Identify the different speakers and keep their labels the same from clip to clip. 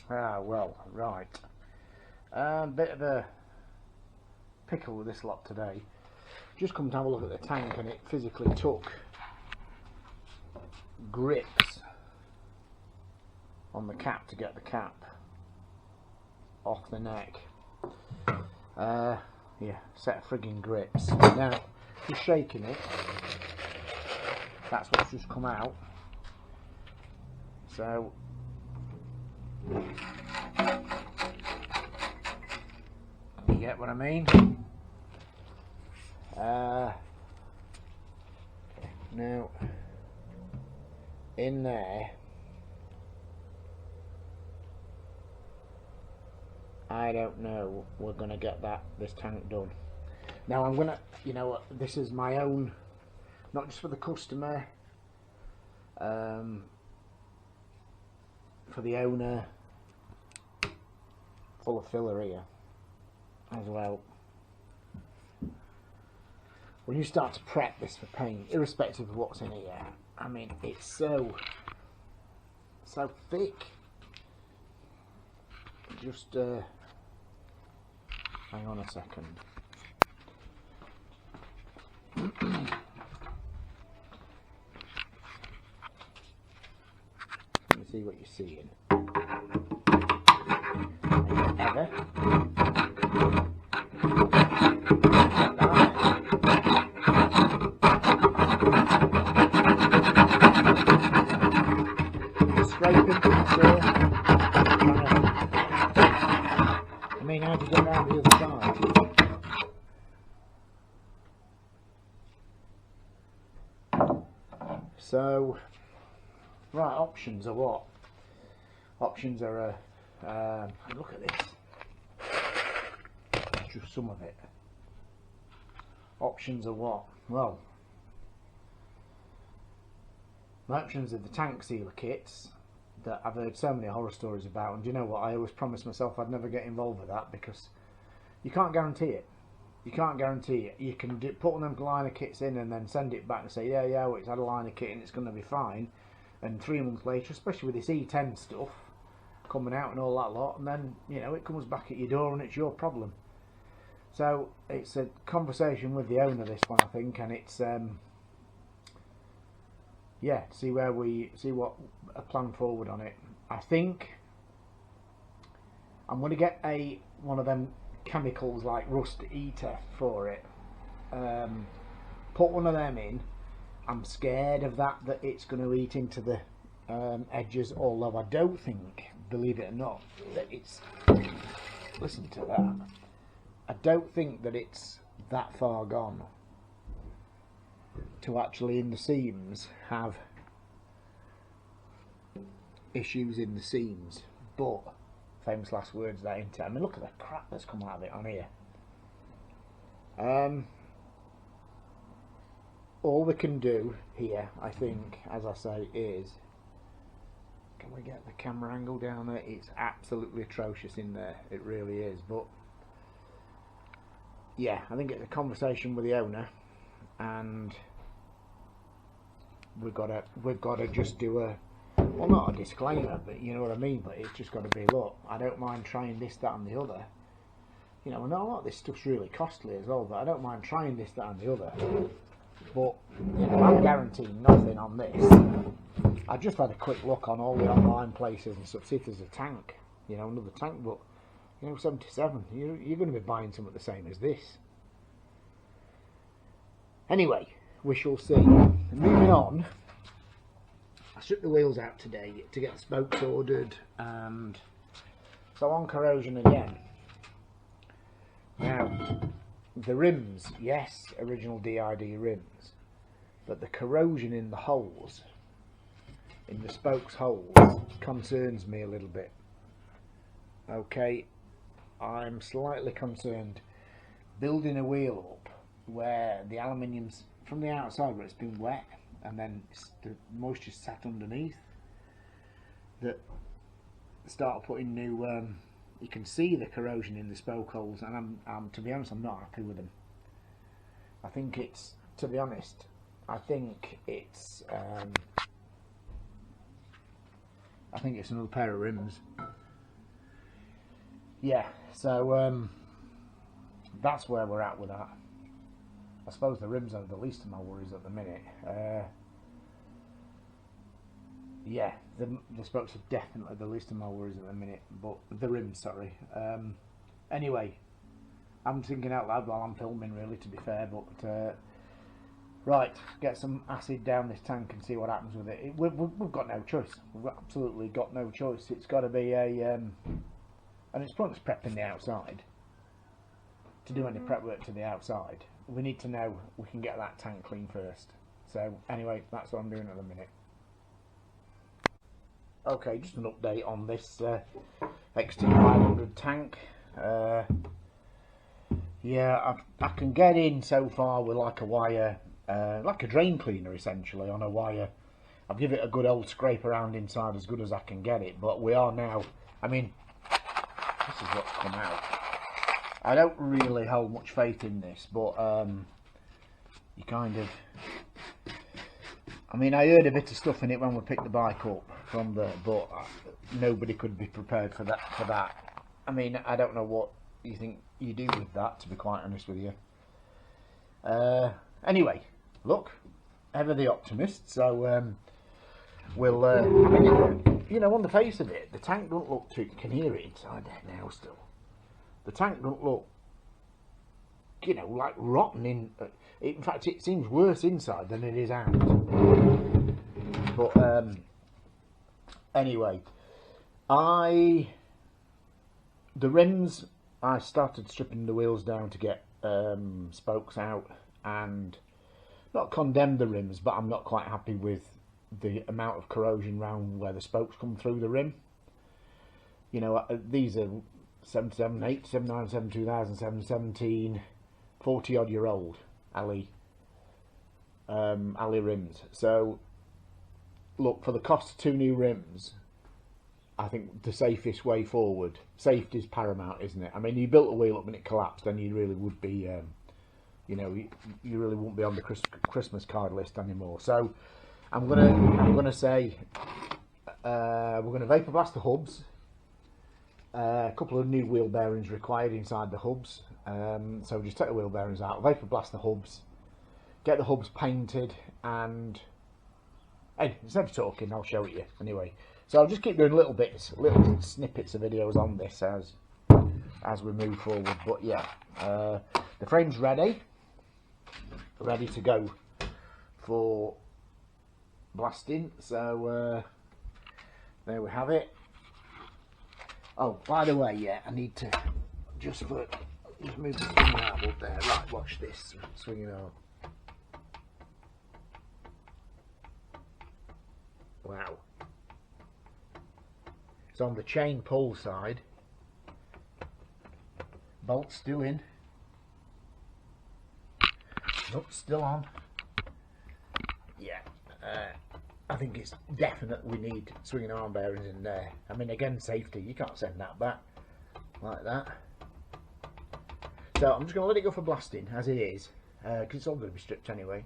Speaker 1: Ah, well, right. Bit of a pickle with this lot today. Just come to have a look at the tank, and it physically took grips on the cap to get the cap off the neck. Yeah, set of frigging grips. Now, just shaking it. That's what's just come out. So, you get what I mean? Now, in there, I don't know, we're going to get this tank done. Now I'm going to, you know, this is my own, not just for the customer, for the owner, full of filler here as well. When you start to prep this for paint, irrespective of what's in here, I mean, it's so thick. Just hang on a second. Let me see what you're seeing. Ever. I mean, how do you get around the other side? So, right, options are what? Options are look at this. Just some of it. Options are what? Well, my options are the tank sealer kits that I've heard so many horror stories about, and do you know what? I always promised myself I'd never get involved with that, because you can't guarantee it. You can't guarantee it. You can put one of them liner kits in and then send it back and say, yeah, well, it's had a liner kit and it's going to be fine. And 3 months later, especially with this E10 stuff coming out and all that lot, and then, you know, it comes back at your door and it's your problem. So it's a conversation with the owner, this one, I think, and it's yeah, see what a plan forward on it. I think I'm going to get one of them chemicals like rust eater for it. Put one of them in. I'm scared of that it's going to eat into the edges, although I don't think, believe it or not, that it's, listen to that, I don't think that it's that far gone to actually in the seams have issues in the seams. But famous last words, that into, I mean, look at the crap that's come out of it on here. All we can do here, I think, as I say, is, can we get the camera angle down there? It's absolutely atrocious in there, it really is. But yeah, I think it's a conversation with the owner, and we've got to just do a, well, not a disclaimer, but you know what I mean. But it's just got to be, look, I don't mind trying this, that, and the other. You know, I know a lot of this stuff's really costly as well, but I don't mind trying this, that, and the other. But you know, I'm guaranteeing nothing on this. I just had a quick look on all the online places and stuff, see if there's a tank, you know, another tank. But you know, 77, you're going to be buying something the same as this. Anyway, we shall see. Moving on, I stripped the wheels out today to get the spokes ordered, and so on corrosion again. Now, the rims, yes, original DID rims, but the corrosion in the holes, in the spokes holes, concerns me a little bit. Okay, I'm slightly concerned building a wheel up where the aluminium's from the outside, where it's been wet and then the moisture sat underneath, that start putting new you can see the corrosion in the spoke holes, and I'm to be honest, I'm not happy with them. I think it's, to be honest, I think it's another pair of rims. yeah, so that's where we're at with that. I suppose the rims are the least of my worries at the minute. Yeah, the spokes are definitely the least of my worries at the minute, but the rims, sorry. Anyway, I'm thinking out loud while I'm filming, really, to be fair, but right, get some acid down this tank and see what happens with it. We've got no choice. We've absolutely got no choice. It's got to be a, and it's pointless prepping the outside. To do any prep work to the outside, we need to know we can get that tank clean first. So anyway, that's what I'm doing at the minute. Okay, just an update on this XT500 tank. Yeah, I can get in so far with like a wire, like a drain cleaner essentially on a wire. I've given it a good old scrape around inside as good as I can get it, but we are now, I mean, this is what's come out. I don't really hold much faith in this, but you kind of, I mean, I heard a bit of stuff in it when we picked the bike up from there, but nobody could be prepared for that. I mean, I don't know what you think you do with that, to be quite honest with you. Anyway, look, ever the optimist, so we'll, you know, on the face of it, the tank don't look too, you can hear it inside there now still. The tank don't look, you know, like rotten in fact it seems worse inside than it is out. But anyway, the rims, I started stripping the wheels down to get spokes out, and not condemn the rims, but I'm not quite happy with the amount of corrosion around where the spokes come through the rim. You know, these are 77, 8, 79, 7, 2007, 17, 40 odd year old alley rims. So look, for the cost of 2 new rims, I think the safest way forward, safety is paramount, isn't it? I mean, you built a wheel up and it collapsed, then you really would be, you know, you really wouldn't be on the Christmas card list anymore. So I'm gonna say we're gonna vapor blast the hubs. A couple of new wheel bearings required inside the hubs, so just take the wheel bearings out, vapor blast the hubs, get the hubs painted, and hey, instead of talking, I'll show it you anyway. So I'll just keep doing little snippets of videos on this as we move forward. But yeah, the frame's ready to go for blasting. So there we have it. Oh, by the way, yeah, I need to just move the swinging arm up there. Right, watch this swinging arm. Wow. It's on the chain pull side. Bolt still in. Nope, still on. Yeah. I think it's definite we need swinging arm bearings in there. I mean, again, safety, you can't send that back like that. So I'm just going to let it go for blasting as it is, because it's all going to be stripped anyway.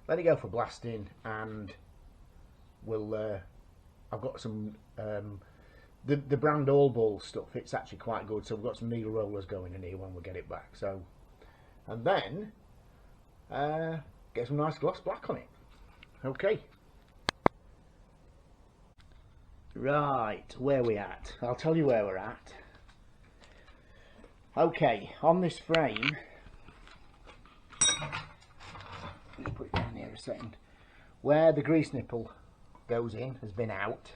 Speaker 1: Let it go for blasting, and we'll I've got some the brand all ball stuff. It's actually quite good, so we've got some needle rollers going in here when we get it back. So, and then get some nice gloss black on it. Okay. Right, where we at? I'll tell you where we're at. Okay, on this frame, just put it down here a second, where the grease nipple goes in has been out.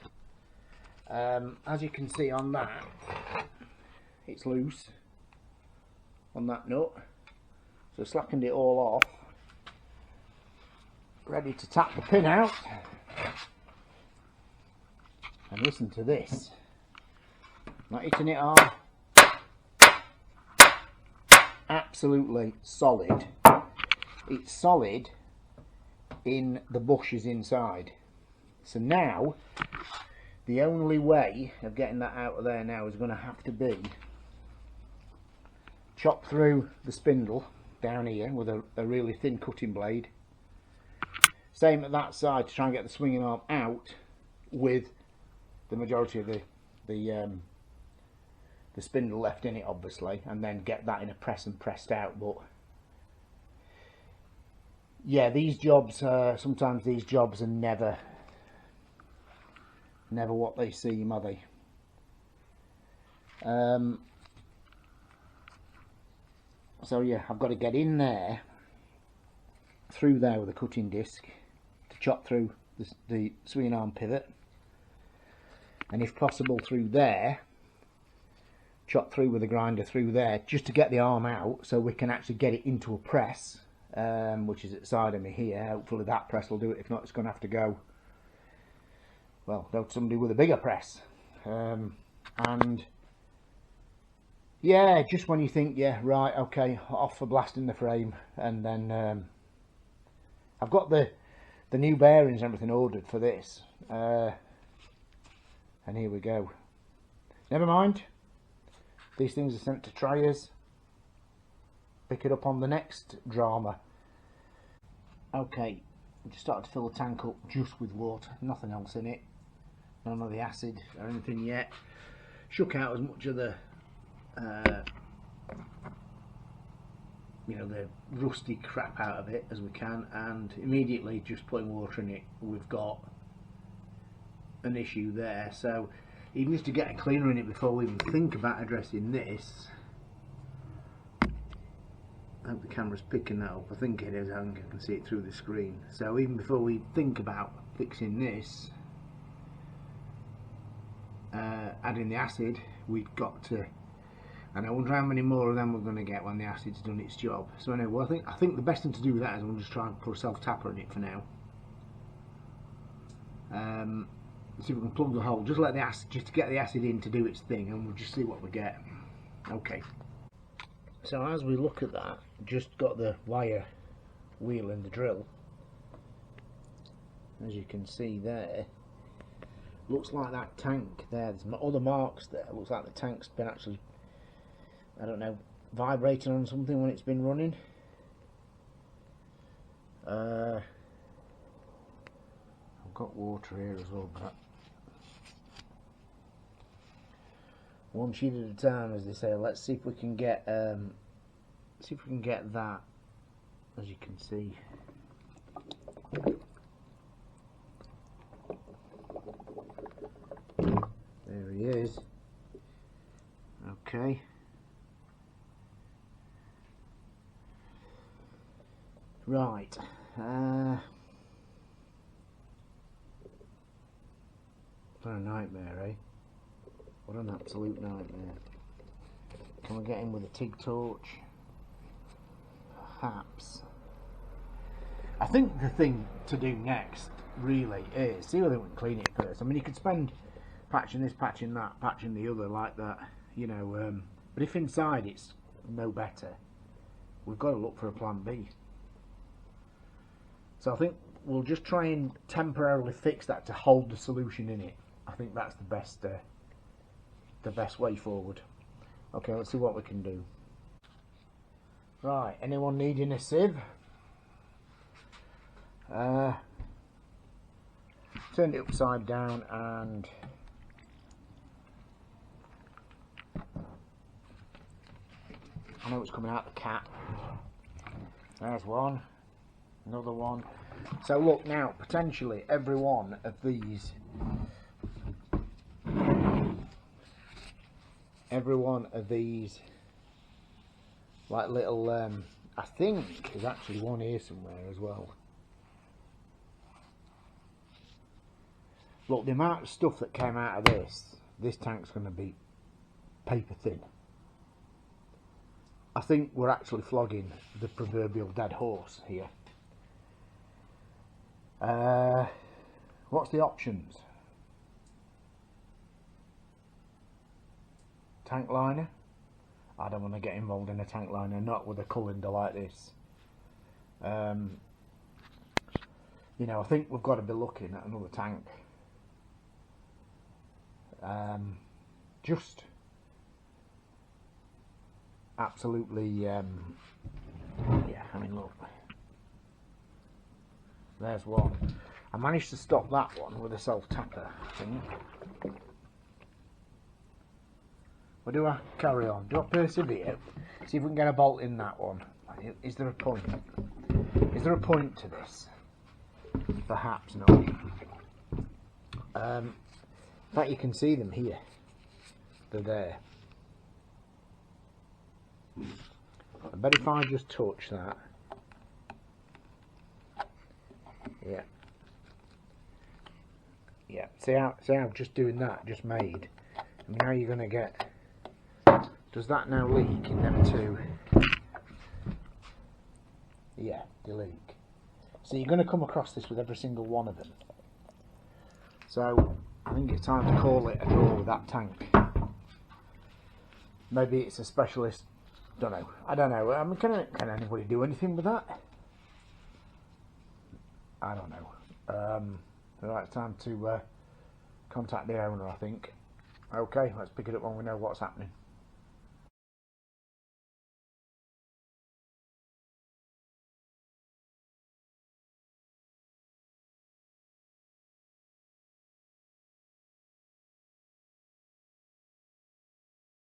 Speaker 1: As you can see on that, it's loose on that nut, so slackened it all off, ready to tap the pin out. And listen to this, not hitting it hard, absolutely solid. It's solid in the bushes inside. So now the only way of getting that out of there now is going to have to be chop through the spindle down here with a really thin cutting blade. Same at that side to try and get the swinging arm out with the majority of the the spindle left in it, obviously, and then get that in a press and pressed out. But yeah, these jobs, sometimes these jobs are never what they seem, are they? So yeah, I've got to get in there, through there with a cutting disc to chop through the swinging arm pivot, and if possible through there, chop through with a grinder through there, just to get the arm out so we can actually get it into a press, which is at the side of me here. Hopefully that press will do it. If not, it's going to have to go, well, go to somebody with a bigger press. And yeah, just when you think, yeah, right, okay, off for blasting the frame, and then I've got the new bearings and everything ordered for this, and here we go. Never mind, these things are sent to triers. Pick it up on the next drama. Okay, I just started to fill the tank up just with water, nothing else in it, none of the acid or anything yet. Shook out as much of the you know, the rusty crap out of it as we can, and immediately just putting water in it, we've got an issue there. So even just to get a cleaner in it before we even think about addressing this, I hope the camera's picking that up. I think it is. I think I can see it through the screen. So even before we think about fixing this, adding the acid, we've got to, and I wonder how many more of them we're going to get when the acid's done its job. So anyway, well, I think the best thing to do with that is we'll just try and put a self-tapper in it for now. See if we can plug the hole, just let the acid, just to get the acid in to do its thing, and we'll just see what we get. Okay. So as we look at that, just got the wire wheel in the drill. As you can see there, looks like that tank there, there's other marks there, looks like the tank's been actually, I don't know, vibrating on something when it's been running. I've got water here as well, but one sheet at a time, as they say. Let's see if we can get that, as you can see. There he is. Okay. Right. What a nightmare, eh? What an absolute nightmare. Can we get in with a TIG torch? Perhaps. I think the thing to do next really is see whether we can clean it first. I mean, you could spend patching this, patching that, patching the other like that, you know, but if inside it's no better, we've got to look for a plan B. So I think we'll just try and temporarily fix that to hold the solution in it. I think that's the best way forward. Okay, let's see what we can do. Right, anyone needing a sieve? Turned it upside down, and I know it's coming out the cap. There's one, another one. So look now, potentially every one of these, like little, I think there's actually one here somewhere as well. Look, the amount of stuff that came out of this tank's going to be paper thin. I think we're actually flogging the proverbial dead horse here. What's the options? Tank liner? I don't want to get involved in a tank liner, not with a colander like this. You know, I think we've got to be looking at another tank. Just absolutely, yeah, I mean, look, there's one. I managed to stop that one with a self-tapper thing. Or do I carry on? Do I persevere? See if we can get a bolt in that one. Is there a point? Is there a point to this? Perhaps not. In fact, you can see them here. They're there. I bet if I just touch that. Yeah. Yeah. See how just doing that just made. I mean, how are you going to get? Does that now leak in them two? Yeah, they leak. So you're going to come across this with every single one of them. So I think it's time to call it a draw with that tank. Maybe it's a specialist. Don't know. I don't know. I mean, can anybody do anything with that? I don't know. Right, time to contact the owner, I think. Okay, let's pick it up when we know what's happening.